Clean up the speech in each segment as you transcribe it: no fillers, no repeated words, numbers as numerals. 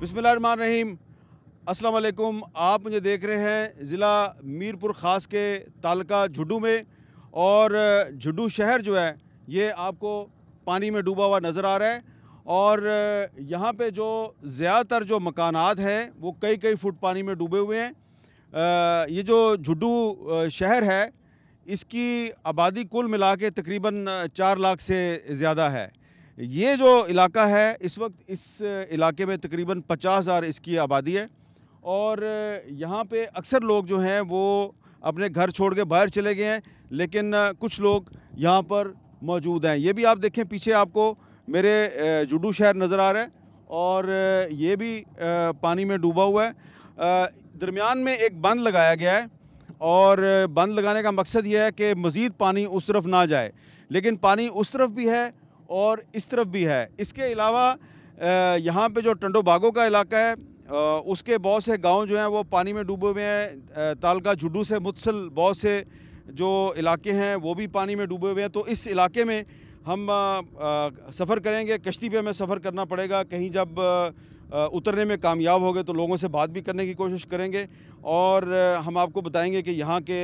बिस्मिल्लाहिर्रहमानिर्रहीम। अस्सलाम वालेकुम। आप मुझे देख रहे हैं ज़िला मीरपुर ख़ास के तालका झुड्डू में, और झुड्डू शहर जो है ये आपको पानी में डूबा हुआ नज़र आ रहा है। और यहाँ पे जो ज़्यादातर जो मकानात हैं वो कई कई फुट पानी में डूबे हुए हैं। ये जो झुड्डू शहर है इसकी आबादी कुल मिला के तकरीबन 4 लाख से ज़्यादा है। ये जो इलाका है इस वक्त इस इलाके में तकरीबन 50,000 इसकी आबादी है, और यहाँ पे अक्सर लोग जो हैं वो अपने घर छोड़ के बाहर चले गए हैं, लेकिन कुछ लोग यहाँ पर मौजूद हैं। ये भी आप देखें, पीछे आपको मेरे झुड्डू शहर नज़र आ रहा है, और ये भी पानी में डूबा हुआ है। दरमियान में एक बंद लगाया गया है, और बंद लगाने का मकसद ये है कि मज़ीद पानी उस तरफ ना जाए, लेकिन पानी उस तरफ भी है और इस तरफ भी है। इसके अलावा यहाँ पे जो टंडो बागों का इलाका है उसके बहुत से गांव जो हैं वो पानी में डूबे हुए हैं। तालका झुड्डू से मुत्तसिल बहुत से जो इलाके हैं वो भी पानी में डूबे हुए हैं। तो इस इलाके में हम सफ़र करेंगे, कश्ती पे हमें सफ़र करना पड़ेगा। कहीं जब उतरने में कामयाब हो गए तो लोगों से बात भी करने की कोशिश करेंगे, और हम आपको बताएंगे कि यहाँ के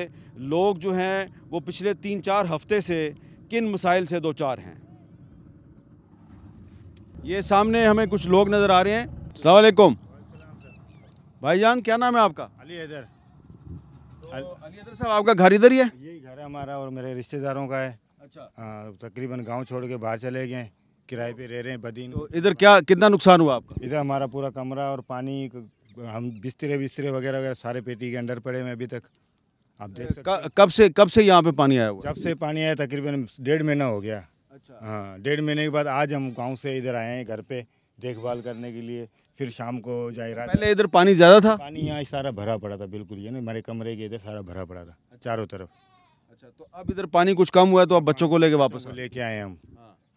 लोग जो हैं वो पिछले 3-4 हफ़्ते से किन मसाइल से दो चार हैं। ये सामने हमें कुछ लोग नज़र आ रहे हैं। अस्सलाम वालेकुम भाईजान, क्या नाम है आपका? अली हैदर। तो अली हैदर साहब, आपका घर इधर ही है? यही घर है हमारा और मेरे रिश्तेदारों का है। अच्छा। हाँ, तकरीबन गांव छोड़ के बाहर चले गए, किराए पे रह रहे हैं बदीन। तो इधर क्या कितना नुकसान हुआ आपका? इधर हमारा पूरा कमरा और पानी, हम बिस्तरे वगैरह सारे पेटी के अंदर पड़े हैं अभी तक। आप देख सकते कब से यहाँ पे पानी आया हुआ? जब से पानी आया तकरीबन 1.5 महीना हो गया। अच्छा। हाँ, 1.5 महीने के बाद आज हम गाँव से इधर आए हैं घर पे देखभाल करने के लिए। फिर शाम को जाए रात। पहले इधर पानी ज़्यादा था? पानी यहाँ सारा भरा पड़ा था, बिल्कुल ये ना हमारे कमरे के इधर सारा भरा पड़ा था चारों तरफ। अच्छा, तो अब इधर पानी कुछ कम हुआ है तो आप बच्चों को लेके वापस लेके आए हम।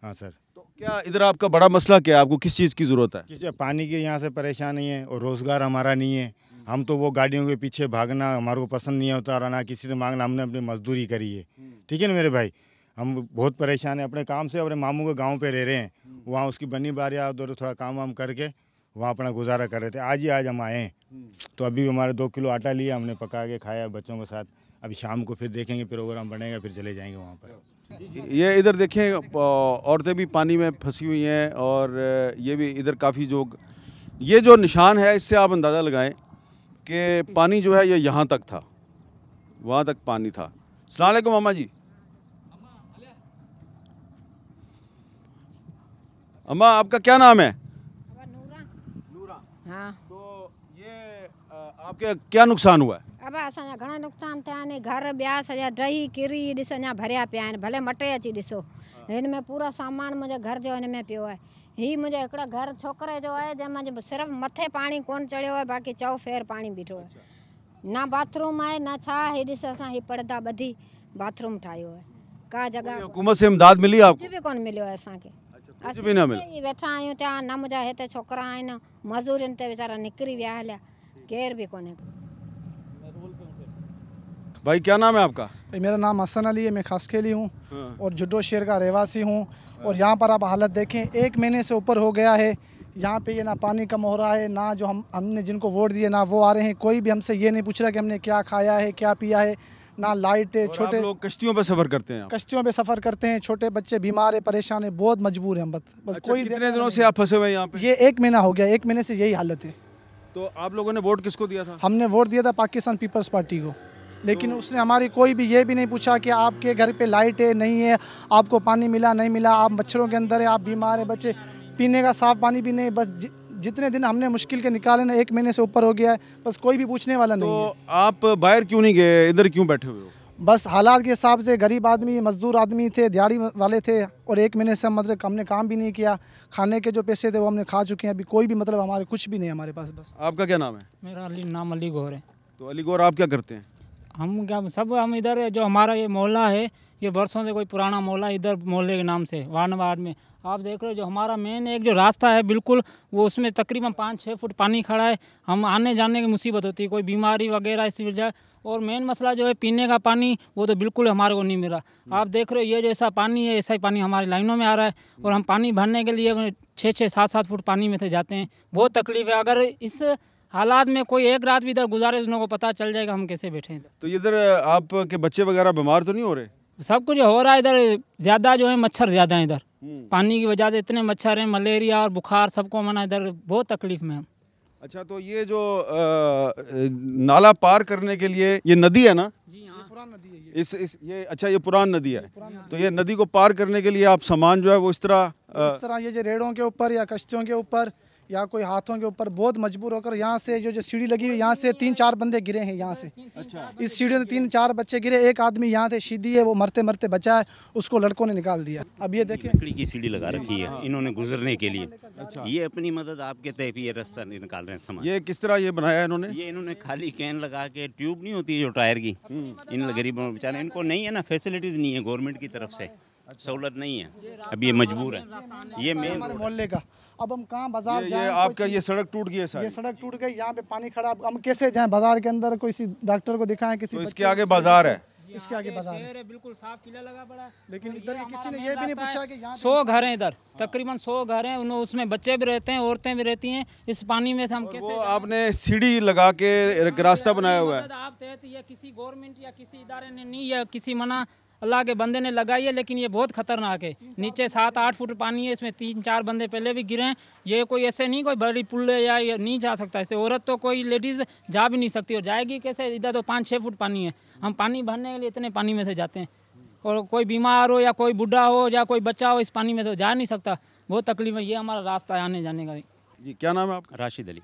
हाँ सर। तो क्या इधर आपका बड़ा मसला क्या है? आपको किस चीज़ की ज़रूरत है? किसी पानी की यहाँ से परेशानी है और रोज़गार हमारा नहीं है। हम तो वो गाड़ियों के पीछे भागना हमारे को पसंद नहीं है, उतारना किसी से मांगना। हमने अपनी मजदूरी करी है, ठीक है ना मेरे भाई। हम बहुत परेशान हैं अपने काम से। अपने मामू के गांव पे रह रहे हैं, वहाँ उसकी बनी बारिया उधर थोड़ा काम वाम करके वहाँ अपना गुजारा कर रहे थे। आज हम आए हैं, तो अभी हमारे 2 किलो आटा लिया, हमने पका के खाया बच्चों के साथ। अभी शाम को फिर देखेंगे, प्रोग्राम बनेगा, फिर चले जाएंगे वहाँ पर। ये इधर देखें, औरतें भी पानी में फंसी हुई हैं, और ये भी इधर काफ़ी जो ये जो निशान है इससे आप अंदाज़ा लगाएं कि पानी जो है ये यहाँ तक था, वहाँ तक पानी था। अस्सलाम वालेकुम अम्मा जी। अम्मा, आपका क्या नाम है? नूरा। हाँ। तो ये आपके क्या नुकसान हुआ है? अब असांजा घणा नुक़सान थिया आहिनि। घर ॿिया सॼा डही किरी ॾिस अञा भरिया पिया आहिनि। भले मटे अची ॾिसो, हिन में पूरा सामान मुंहिंजे घर जो हिन में पियो आहे। हीउ मुंहिंजे हिकिड़ा घर छोकिरे जो आहे जंहिंमें सिर्फ़ु मथे पाणी कोन चढ़ियो आहे, बाक़ी चओ फेर पाणी बीठो आहे। ना बाथरूम आहे ना छा। हीउ ॾिस असां हीउ पर्दा ॿधी बाथरूम ठाहियो आहे। का जॻह हुकूमत से इमदाद मिली आपको? कुझु बि कोन मिलियो आहे असांखे। कुछ भी ना मिला? वेठा आहियूं त्या न मुंहिंजा हिते छोकिरा आहिनि, मज़दूरियुनि ते वीचारा निकिरी विया हलिया, केर भी कोन्हे। भाई क्या नाम है आपका? भाई मेरा नाम हसन अली है, मैं खासखेली हूँ और झुड्डू शहर का रहवासी हूँ। और यहाँ पर आप हालत देखें, 1 महीने से ऊपर हो गया है। यहाँ पे ये ना पानी कम हो रहा है, ना जो हमने जिनको वोट दिए ना वो आ रहे हैं। कोई भी हमसे ये नहीं पूछ रहा कि हमने क्या खाया है क्या पिया है, ना लाइट है। छोटे लोग कश्तियों पे सफ़र करते हैं? कश्तियों पे सफ़र करते हैं, छोटे बच्चे बीमार है, परेशान है, बहुत मजबूर हैं। बस अच्छा, कोई कितने दिनों से आप फंसे हुए हैं यहाँ पे? ये 1 महीना हो गया, 1 महीने से यही हालत है। तो आप लोगों ने वोट किसको दिया था? हमने वोट दिया था पाकिस्तान पीपल्स पार्टी को, लेकिन उसने हमारी कोई भी ये भी नहीं पूछा कि आपके घर पे लाइट है नहीं है, आपको पानी मिला नहीं मिला, आप मच्छरों के अंदर है, आप बीमार है, बच्चे पीने का साफ़ पानी भी नहीं। बस जितने दिन हमने मुश्किल के निकाले ना, 1 महीने से ऊपर हो गया है, बस कोई भी पूछने वाला नहीं है। तो आप बाहर क्यों नहीं गए, इधर क्यों बैठे हुए हो? बस हालात के हिसाब से गरीब आदमी, मजदूर आदमी थे, दिहाड़ी वाले थे, और 1 महीने से मतलब हमने काम भी नहीं किया। खाने के जो पैसे थे वो हमने खा चुके हैं। अभी कोई भी मतलब हमारे कुछ भी नहीं है हमारे पास। बस। आपका क्या नाम है? मेरा नाम अली गौर है। तो अली गौर, आप क्या करते हैं? हम क्या सब हम इधर जो हमारा ये मोहल्ला है ये वर्षों से कोई पुराना मोहल्ला इधर मोहल्ले के नाम से वार्ड में आप देख रहे हो जो हमारा मेन एक जो रास्ता है बिल्कुल वो उसमें तकरीबन 5-6 फुट पानी खड़ा है। हम आने जाने की मुसीबत होती है, कोई बीमारी वगैरह इसी वजह। और मेन मसला जो है पीने का पानी वो तो बिल्कुल हमारे को नहीं मिल रहा। आप देख रहे हो ये जैसा पानी है ऐसा ही पानी हमारी लाइनों में आ रहा है और हम पानी भरने के लिए 6-6, 7-7 फुट पानी में से जाते हैं। बहुत तकलीफ है। अगर इस हालात में कोई एक रात भी इधर गुजारे उन लोगों को पता चल जाएगा हम कैसे बैठे हैं। तो इधर आपके बच्चे वगैरह बीमार तो नहीं हो रहे? सब कुछ हो रहा है इधर, ज़्यादा जो है मच्छर ज़्यादा है इधर, पानी की वजह से इतने मच्छर हैं, मलेरिया और बुखार सबको मना इधर बहुत तकलीफ में है। अच्छा, तो ये जो नाला पार करने के लिए ये नदी है ना? जी हाँ, पुरानी नदी है ये अच्छा ये पुरानी नदी है। तो ये नदी को पार करने के लिए आप सामान जो है वो इस तरह ये जो रेड़ों के ऊपर या कश्तियों के ऊपर या कोई हाथों के ऊपर बहुत मजबूर होकर यहाँ से जो सीढ़ी लगी हुई यहाँ से 3-4 बंदे गिरे हैं यहाँ से। अच्छा, इस सीढ़ी से 3-4 बच्चे गिरे, एक आदमी यहाँ से सीधी है वो मरते मरते बचा है, उसको लड़कों ने निकाल दिया। अब ये देखिए लकड़ी की सीढ़ी लगा रखी है इन्होंने गुजरने के लिए। ये अपनी मदद आपके तहत ये रास्ता निकाल रहे हैं सामान। ये किस तरह ये बनाया है इन्होंने? ये इन्होंने खाली कैन लगा के, ट्यूब नहीं होती जो टायर की, इन गरीबों बेचारे इनको नहीं है ना, फैसिलिटीज नहीं है गवर्नमेंट की तरफ से, सहूलत नहीं है, अब ये मजबूर है। ये मेन हमारे मोहल्ले का। अब हम कहाँ बाजार ये जाएं? आपका ये सड़क टूट गई है सारी? ये सड़क टूट गई, यहाँ पे पानी खड़ा, अब हम कैसे जाएं बाजार के अंदर? किसी डॉक्टर को दिखाएं, किसी तो बच्चे इसके को, आगे बाजार है? इसके आगे बाजार है। शहर है, बिल्कुल साफ किला लगा पड़ा है। लेकिन इधर के किसी ने ये भी नहीं पूछा कि यहाँ 100 घर हैं इधर, तकरीबन 100 घर हैं, उसमें बच्चे भी रहते हैं, औरतें भी रहती हैं। इस पानी में से हम कैसे वो आपने सीढ़ी लगा के एक रास्ता बनाया हुआ है? आप तहत या किसी गवर्नमेंट या किसी इदारे ने नहीं या किसी मना अल्लाह के बंदे ने लगाई है, लेकिन ये बहुत खतरनाक है। नीचे 7-8 फुट पानी है, इसमें 3-4 बंदे पहले भी गिरे हैं। ये कोई ऐसे नहीं कोई बड़ी पुल है या ये नहीं जा सकता, इससे औरत तो कोई लेडीज़ जा भी नहीं सकती और जाएगी कैसे? इधर तो 5-6 फुट पानी है, हम पानी भरने के लिए इतने पानी में से जाते हैं। और कोई बीमार हो या कोई बूढ़ा हो या कोई बच्चा हो इस पानी में तो जा नहीं सकता, बहुत तकलीफ है। ये हमारा रास्ता है आने जाने का। जी, क्या नाम है आपका? राशिद अली।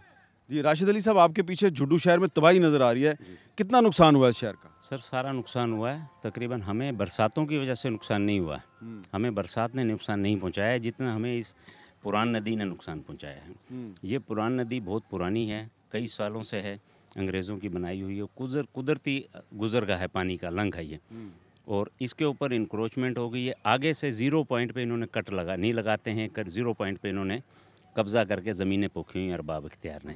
जी राशिद अली साहब, आपके पीछे झुड्डू शहर में तबाही नज़र आ रही है, कितना नुकसान हुआ है शहर का? सर सारा नुकसान हुआ है, तकरीबन हमें बरसातों की वजह से नुकसान नहीं हुआ है, हमें बरसात ने नुकसान नहीं पहुंचाया है जितना हमें इस पुरान नदी ने नुकसान पहुंचाया है। ये पुरान नदी बहुत पुरानी है, कई सालों से है, अंग्रेज़ों की बनाई हुई है, कुदरती गुजरगाह है, पानी का लंघ है ये। और इसके ऊपर इंक्रोचमेंट हो गई है। आगे से 0 पॉइंट पे इन्होंने कट लगा नहीं लगाते हैं, 0 पॉइंट पे इन्होंने कब्ज़ा करके ज़मीनें पोखी हुई अरबाब इख्तियार ने।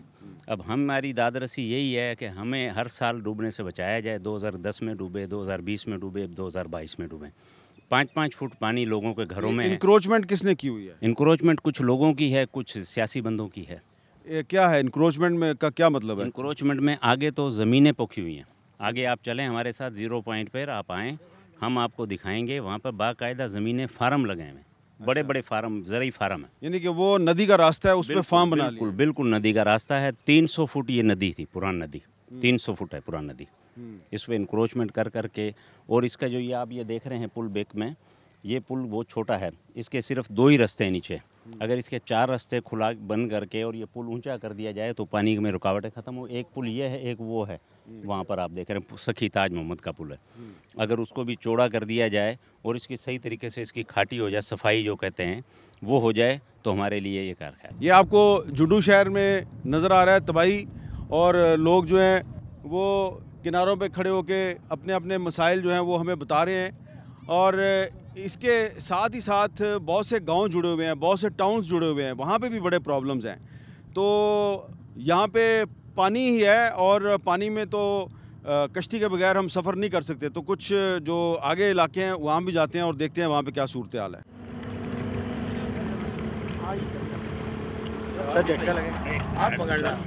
अब हमारी दादरसी यही है कि हमें हर साल डूबने से बचाया जाए। 2010 में डूबे, 2020 में डूबे, 2022 में डूबे। 5-5 फुट पानी लोगों के घरों में है। इंक्रोचमेंट किसने की हुई है? इंक्रोचमेंट कुछ लोगों की है, कुछ सियासी बंदों की है। क्या है इंक्रोचमेंट में का क्या मतलब है? इंक्रोचमेंट में आगे तो ज़मीनें पोखी हुई हैं, आगे आप चलें हमारे साथ 0 पॉइंट पर आप आएँ, हम आपको दिखाएंगे। वहाँ पर बाकायदा ज़मीनें फार्म लगे हुए, बड़े बड़े फार्म, ज़रई फार्म है। यानी कि वो नदी का रास्ता है, उस पर फार्म बना लिया? बिल्कुल नदी का रास्ता है। 300 फुट ये नदी थी, पुरान नदी 300 फुट है पुरान नदी। इस पर इंक्रोचमेंट कर करके, और इसका जो ये आप ये देख रहे हैं पुल बेक में, ये पुल बहुत छोटा है, इसके सिर्फ 2 ही रास्ते हैं नीचे। अगर इसके 4 रास्ते खुला बंद करके और ये पुल ऊंचा कर दिया जाए तो पानी में रुकावटें ख़त्म हो। एक पुल ये है, एक वो है, वहाँ पर आप देख रहे हैं सखी ताज मोहम्मद का पुल है। अगर उसको भी चौड़ा कर दिया जाए और इसकी सही तरीके से इसकी खाटी हो जाए, सफाई जो कहते हैं वो हो जाए, तो हमारे लिए ये कारगर है। ये आपको झुड्डू शहर में नज़र आ रहा है तबाही, और लोग जो हैं वो किनारों पे खड़े होके अपने अपने मसाइल जो हैं वो हमें बता रहे हैं। और इसके साथ ही साथ बहुत से गांव जुड़े हुए हैं, बहुत से टाउन्स जुड़े हुए हैं, वहाँ पे भी बड़े प्रॉब्लम्स हैं। तो यहाँ पे पानी ही है और पानी में तो कश्ती के बगैर हम सफ़र नहीं कर सकते। तो कुछ जो आगे इलाके हैं वहाँ भी जाते हैं और देखते हैं वहाँ पे क्या सूरत हाल है। सर झटका लगे, आप पकड़ना।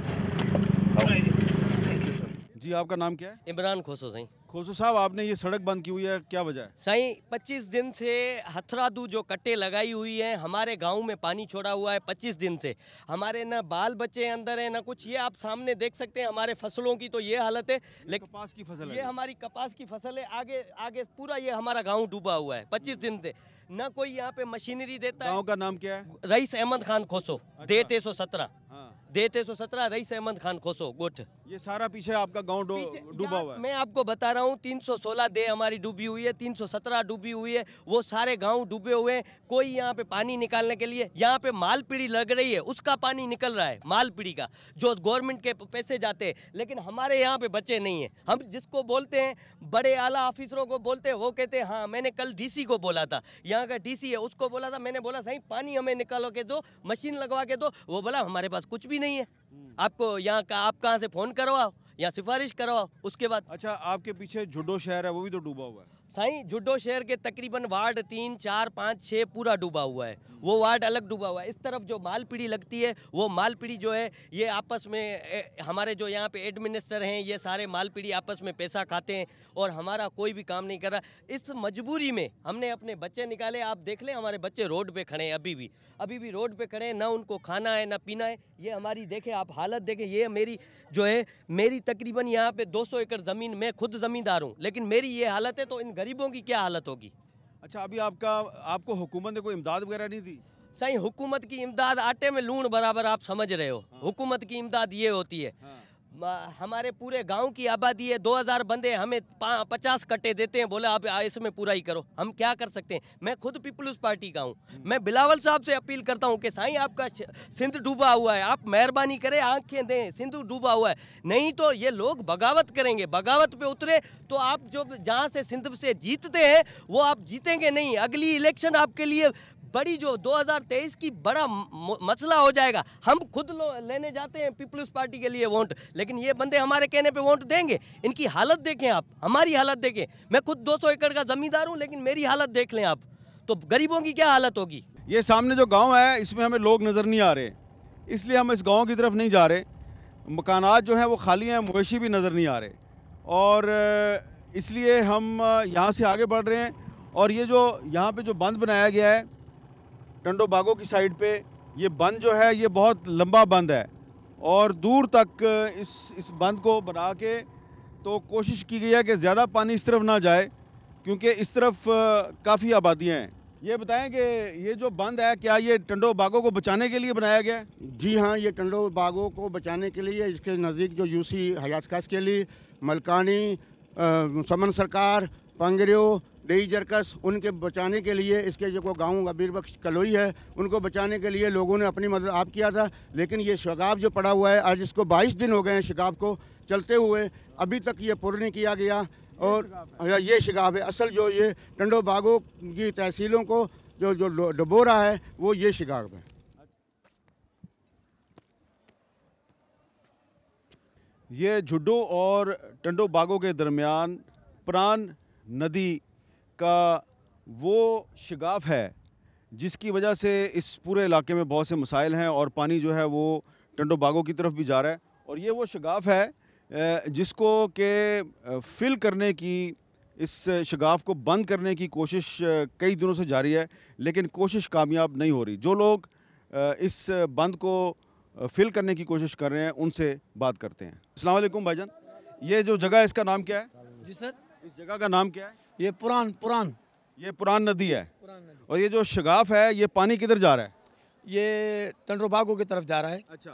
जी आपका नाम क्या है? इमरान खोसो साईं। खोसो साहब, आपने ये सड़क बंद की हुई है, क्या वजह है? साईं 25 दिन से हथरादू जो कट्टे लगाई हुई है, हमारे गांव में पानी छोड़ा हुआ है 25 दिन से। हमारे ना बाल बच्चे अंदर है ना कुछ। ये आप सामने देख सकते हैं हमारे फसलों की तो ये हालत है। लेकिन कपास की फसल है, ये हमारी कपास की फसल है। आगे आगे पूरा ये हमारा गाँव डूबा हुआ है 25 दिन से। ना कोई यहाँ पे मशीनरी देता है। गाँव का नाम क्या है? रईस अहमद खान खोसो, डेट 117। हाँ। देते 117 रईस अहमद खान खोसो गोठ। ये सारा पीछे आपका गांव डूबा हुआ है। मैं आपको बता रहा हूँ 316 दे हमारी डूबी हुई है, 317 डूबी हुई है, वो सारे गांव डूबे हुए हैं। कोई यहाँ पे पानी निकालने के लिए, यहाँ पे मालपीड़ी लग रही है, उसका पानी निकल रहा है मालपीड़ी का, जो गवर्नमेंट के पैसे जाते हैं, लेकिन हमारे यहाँ पे बच्चे नहीं है। हम जिसको बोलते हैं बड़े आला ऑफिसरों को बोलते हैं, वो कहते हैं हाँ मैंने कल डीसी को बोला था, यहाँ का डीसी है उसको बोला था, मैंने बोला सही पानी हमें निकालो के दो, मशीन लगवा के दो, वो बोला हमारे पास कुछ भी नहीं है, आपको यहाँ का आप कहाँ से फ़ोन करवाओ या सिफारिश करवाओ उसके बाद। अच्छा, आपके पीछे झुड्डो शहर है, वो भी तो डूबा हुआ है। साईं जुड्डो शहर के तकरीबन वार्ड 3, 4, 5, 6 पूरा डूबा हुआ है, वो वार्ड अलग डूबा हुआ है। इस तरफ जो मालपीड़ी लगती है, वो मालपीड़ी जो है ये आपस में हमारे जो यहाँ पे एडमिनिस्टर हैं, ये सारे मालपीड़ी आपस में पैसा खाते हैं और हमारा कोई भी काम नहीं कर रहा। इस मजबूरी में हमने अपने बच्चे निकाले। आप देख लें हमारे बच्चे रोड पे खड़े हैं, अभी भी रोड पे खड़े हैं, ना उनको खाना है ना पीना है। ये हमारी देखें आप हालत देखें, ये मेरी जो है मेरी तकरीबन यहाँ पे 200 एकड़ ज़मीन, मैं खुद ज़मींदार हूँ, लेकिन मेरी ये हालत है तो इन गरीबों की क्या हालत होगी। अच्छा, अभी आपको हुकूमत ने कोई इमदाद वगैरह नहीं दी? सही, हुकूमत की इमदाद आटे में लूण बराबर, आप समझ रहे हो। हुकूमत की इमदाद ये होती है, हमारे पूरे गांव की आबादी है, 2000 बंदे, हमें 50 कट्टे देते हैं, बोले आप इसमें पूरा ही करो। हम क्या कर सकते हैं। मैं खुद पीपल्स पार्टी का हूँ, मैं बिलावल साहब से अपील करता हूँ कि साईं आपका सिंध डूबा हुआ है, आप मेहरबानी करें आंखें दें, सिंध डूबा हुआ है, नहीं तो ये लोग बगावत करेंगे। बगावत पे उतरे तो आप जो जहाँ से सिंध से जीतते हैं वो आप जीतेंगे नहीं। अगली इलेक्शन आपके लिए बड़ी जो 2023 की बड़ा मसला हो जाएगा। हम खुद लेने जाते हैं पीपल्स पार्टी के लिए वोट, लेकिन ये बंदे हमारे कहने पे वोट देंगे। इनकी हालत देखें आप, हमारी हालत देखें। मैं खुद 200 एकड़ का जमींदार हूँ, लेकिन मेरी हालत देख लें आप, तो गरीबों की क्या हालत होगी। ये सामने जो गांव है इसमें हमें लोग नज़र नहीं आ रहे, इसलिए हम इस गांव की तरफ नहीं जा रहे। मकानात जो हैं वो खाली हैं, मवेशी भी नज़र नहीं आ रहे, और इसलिए हम यहाँ से आगे बढ़ रहे हैं। और ये जो यहाँ पे जो बंद बनाया गया है टंडो बागों की साइड पे, ये बंद जो है ये बहुत लंबा बंद है, और दूर तक इस बंद को बना के तो कोशिश की गई है कि ज़्यादा पानी इस तरफ ना जाए, क्योंकि इस तरफ काफ़ी आबादियाँ हैं। ये बताएं कि ये जो बंद है, क्या ये टंडो बागों को बचाने के लिए बनाया गया है? जी हाँ, ये टंडो बागों को बचाने के लिए, इसके नज़दीक जो यूसी हयासकास के लिए मलकानी, समन सरकार, पंगरियो, डेई जरकस, उनके बचाने के लिए, इसके जो गाँव अबीर बख्श कलोई है उनको बचाने के लिए लोगों ने अपनी मदद आप किया था। लेकिन ये शगाब जो पड़ा हुआ है, आज इसको 22 दिन हो गए हैं शगाब को चलते हुए, अभी तक ये पूर्ण नहीं किया गया। और ये शगाब है असल, जो ये टंडो बागों की तहसीलों को जो डुबो रहा है वो ये शगाब है। ये झुड्डो और टंडो बागों के दरमियान प्राण नदी का वो शगाफ है जिसकी वजह से इस पूरे इलाके में बहुत से मसाइल हैं, और पानी जो है वो टंडो बागों की तरफ भी जा रहा है। और ये वो शगाफ है जिसको के फिल करने की, इस शगाफ को बंद करने की कोशिश कई दिनों से जारी है, लेकिन कोशिश कामयाब नहीं हो रही। जो लोग इस बंद को फिल करने की कोशिश कर रहे हैं उनसे बात करते हैं। अस्सलाम वालेकुम भाईजान, ये जो जगह है इसका नाम क्या है? जी सर, इस जगह का नाम क्या है? ये पुरान ये पुरान नदी है। और ये जो शगाफ है ये पानी किधर जा रहा है? ये टंडो बागों की तरफ जा रहा है। अच्छा,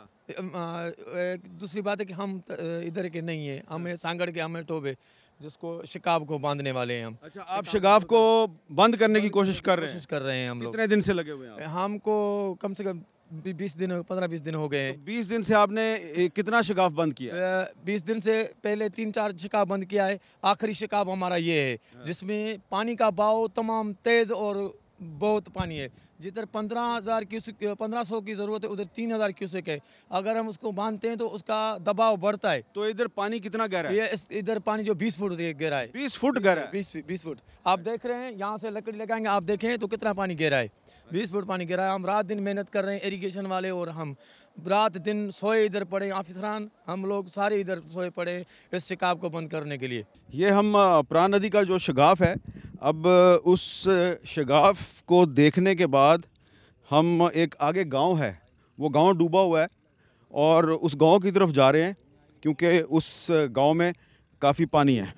दूसरी बात है कि हम इधर के नहीं है, हमें सांगड़ के, हमें टोबे जिसको शिकाब को बांधने वाले हैं हम। अच्छा, आप शगाफ को बंद करने की कोशिश कर रहे हैं? हम लोग। कितने दिन से लगे हुए हैं? हमको कम से कम 15-20 दिन हो गए। 20 दिन से आपने कितना शिकाफ बंद किया? 20 दिन से पहले 3-4 शिकाब बंद किया है। आखिरी शिकाब हमारा ये है जिसमें पानी का बहाव तमाम तेज़ और बहुत पानी है। जिधर 15,000 क्यूसेक 1500 की ज़रूरत है, उधर 3,000 क्यूसेक है। अगर हम उसको बांधते हैं तो उसका दबाव बढ़ता है। तो इधर पानी कितना गहरा है? ये इधर पानी जो 20 फुट गहरा है। 20 फुट गहरा है? 20 फुट। आप देख रहे हैं, यहाँ से लकड़ी लगाएंगे, आप देखें तो कितना पानी गहरा है। 20 फुट पानी गिरा है। हम रात दिन मेहनत कर रहे हैं इरिगेशन वाले, और हम रात दिन सोए इधर पड़े, ऑफिसरान हम लोग सारे इधर सोए पड़े इस शिकाब को बंद करने के लिए। ये हम प्राण नदी का जो शगाफ है, अब उस शगाफ को देखने के बाद हम एक आगे गांव है, वो गांव डूबा हुआ है, और उस गांव की तरफ जा रहे हैं क्योंकि उस गांव में काफ़ी पानी है।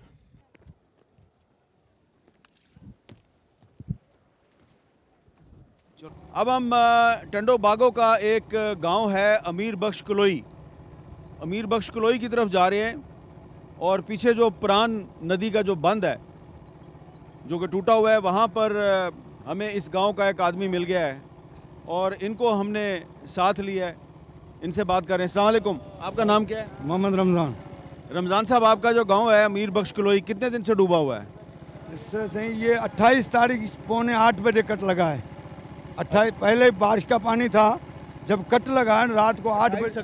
अब हम टंडो बागों का एक गांव है अमीर बख्श कलोई, अमीर बख्श कलोई की तरफ जा रहे हैं। और पीछे जो पुरान नदी का जो बंद है जो कि टूटा हुआ है, वहाँ पर हमें इस गांव का एक आदमी मिल गया है और इनको हमने साथ लिया है। इनसे बात करें। अस्सलाम वालेकुम, आपका नाम क्या है? मोहम्मद रमज़ान। रमज़ान साहब, आपका जो गांव है अमीर बख्श कलोई कितने दिन से डूबा हुआ है? इससे सही ये 28 तारीख 7:45 बजे कट लगा है। 28 पहले बारिश का पानी था, जब कट लगा है रात को 8 बजे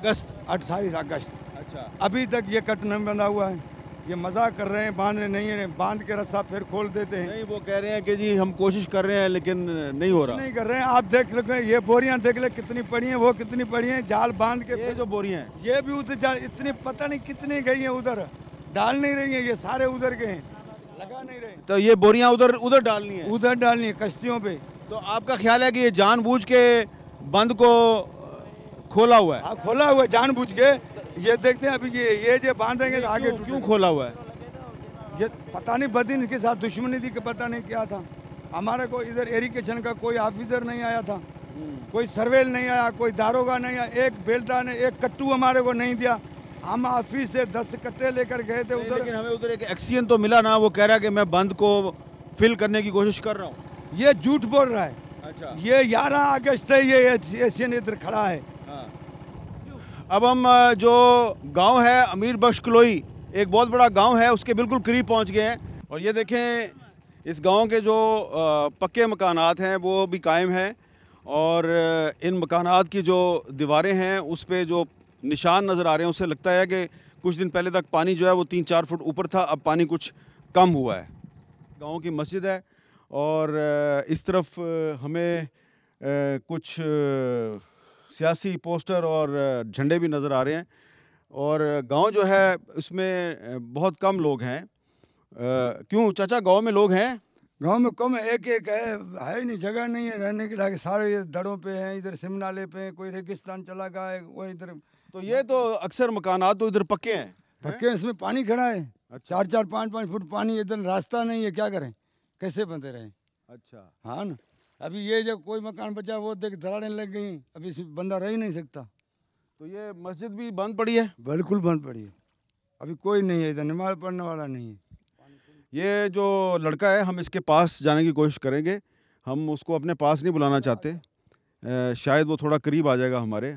28 अगस्त। अच्छा, अभी तक ये कट नहीं बंधा हुआ है। ये मजाक कर रहे हैं, बांध रहे नहीं है, बांध के रास्ता फिर खोल देते हैं। नहीं, वो कह रहे हैं कि जी हम कोशिश कर रहे हैं लेकिन नहीं हो रहा। नहीं कर रहे हैं। आप देख लो, ये बोरियां देख ले कितनी पड़ी हैं, वो कितनी पड़ी हैं। जाल बांध के ये जो बोरियां हैं ये भी उधर इतनी पता नहीं कितनी गई हैं, उधर डाल नहीं रही है। ये सारे उधर के हैं, लगा नहीं रहे। तो ये बोरियां उधर डालनी है, उधर डालनी है कश्तियों पे। तो आपका ख्याल है कि ये जानबूझ के बंद को खोला हुआ है? खोला हुआ है जानबूझ के। ये देखते हैं अभी ये जो बांधेंगे तो आगे क्यों खोला हुआ है? ये पता नहीं, बदीन के साथ दुश्मनी थी कि पता नहीं क्या था। हमारे को इधर एरिगेशन का कोई ऑफिसर नहीं आया था, कोई सर्वेल नहीं आया, कोई दारोगा नहीं आया, एक बेलदार ने एक कट्टू हमारे को नहीं दिया। हम ऑफिस से 10 कट्टे लेकर गए थे उधर। लेकिन हमें उधर एक एक्सीएन तो मिला ना, वो कह रहा है कि मैं बंद को फिल करने की कोशिश कर रहा हूँ। ये झूठ बोल रहा है। अच्छा, ये 11 अगस्त है, ये एशियन इधर खड़ा है। अब हम जो गांव है अमीर बख्श कलोई, एक बहुत बड़ा गांव है, उसके बिल्कुल करीब पहुंच गए हैं। और ये देखें इस गांव के जो पक्के मकानात हैं वो भी कायम हैं। और इन मकानात की जो दीवारें हैं उस पे जो निशान नज़र आ रहे हैं उससे लगता है कि कुछ दिन पहले तक पानी जो है वो 3-4 फुट ऊपर था, अब पानी कुछ कम हुआ है। गांव की मस्जिद है और इस तरफ हमें कुछ सियासी पोस्टर और झंडे भी नज़र आ रहे हैं। और गांव जो है उसमें बहुत कम लोग हैं। क्यों चाचा, गांव में लोग हैं? गांव में कम है, एक है ही नहीं, जगह नहीं है रहने के लिए। सारे ये दड़ों पे हैं, इधर सिमनाले पे, कोई रेगिस्तान चला गया है, वो इधर। तो ये तो अक्सर मकानात तो इधर पक्के हैं। पक्के हैं, इसमें पानी खड़ा है। 4-4, 5-5 फुट पानी, इधर रास्ता नहीं है, क्या करें, कैसे बनते रहे? अच्छा, हाँ ना। अभी ये जो कोई मकान बचा वो देख दरारें लग गई, अभी इसमें बंदा रह ही नहीं सकता। तो ये मस्जिद भी बंद पड़ी है? बिल्कुल बंद पड़ी है, अभी कोई नहीं है इधर, नमाज पढ़ने वाला नहीं है। ये जो लड़का है, हम इसके पास जाने की कोशिश करेंगे। हम उसको अपने पास नहीं बुलाना चाहते, शायद वो थोड़ा करीब आ जाएगा हमारे।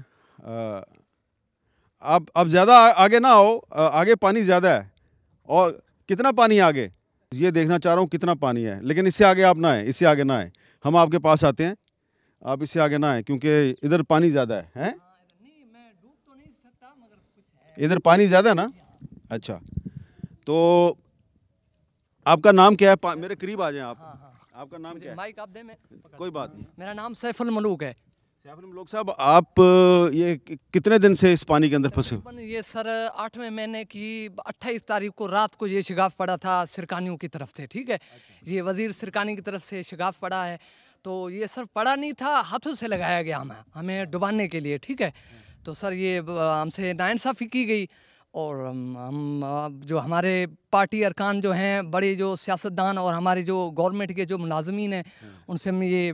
आप ज़्यादा आगे ना आओ, आगे पानी ज़्यादा है। और कितना पानी है आगे ये देखना चाह रहा हूँ, कितना पानी है। लेकिन इससे आगे आप ना आए, इससे आगे ना आए, हम आपके पास आते हैं, आप इससे आगे ना आए क्योंकि इधर पानी ज़्यादा है। हैं? इधर पानी ज़्यादा है ना? अच्छा, तो आपका नाम क्या है? मेरे करीब आ जाएं आप। आपका नाम क्या है? माइक आप दे, मैं कोई बात नहीं। मेरा नाम सैफुल मलूक है। सैफुल मलूक साहब, आप ये कितने दिन से इस पानी के अंदर फंसे हो? ये सर 8वें महीने की 28 तारीख को रात को ये शिगाफ पड़ा था सिरकानियों की तरफ से, ठीक है। ये वजीर सिरकानी की तरफ से शिगाफ पड़ा है। तो ये सर पड़ा नहीं था, हाथों से लगाया गया हमें डुबाने के लिए, ठीक है। तो सर ये हमसे नाइंसाफ़ी की गई और हम जो हमारे पार्टी अरकान जो हैं, बड़े जो सियासतदान और हमारे जो गवर्नमेंट के जो मुलाजमीन हैं, उनसे हम ये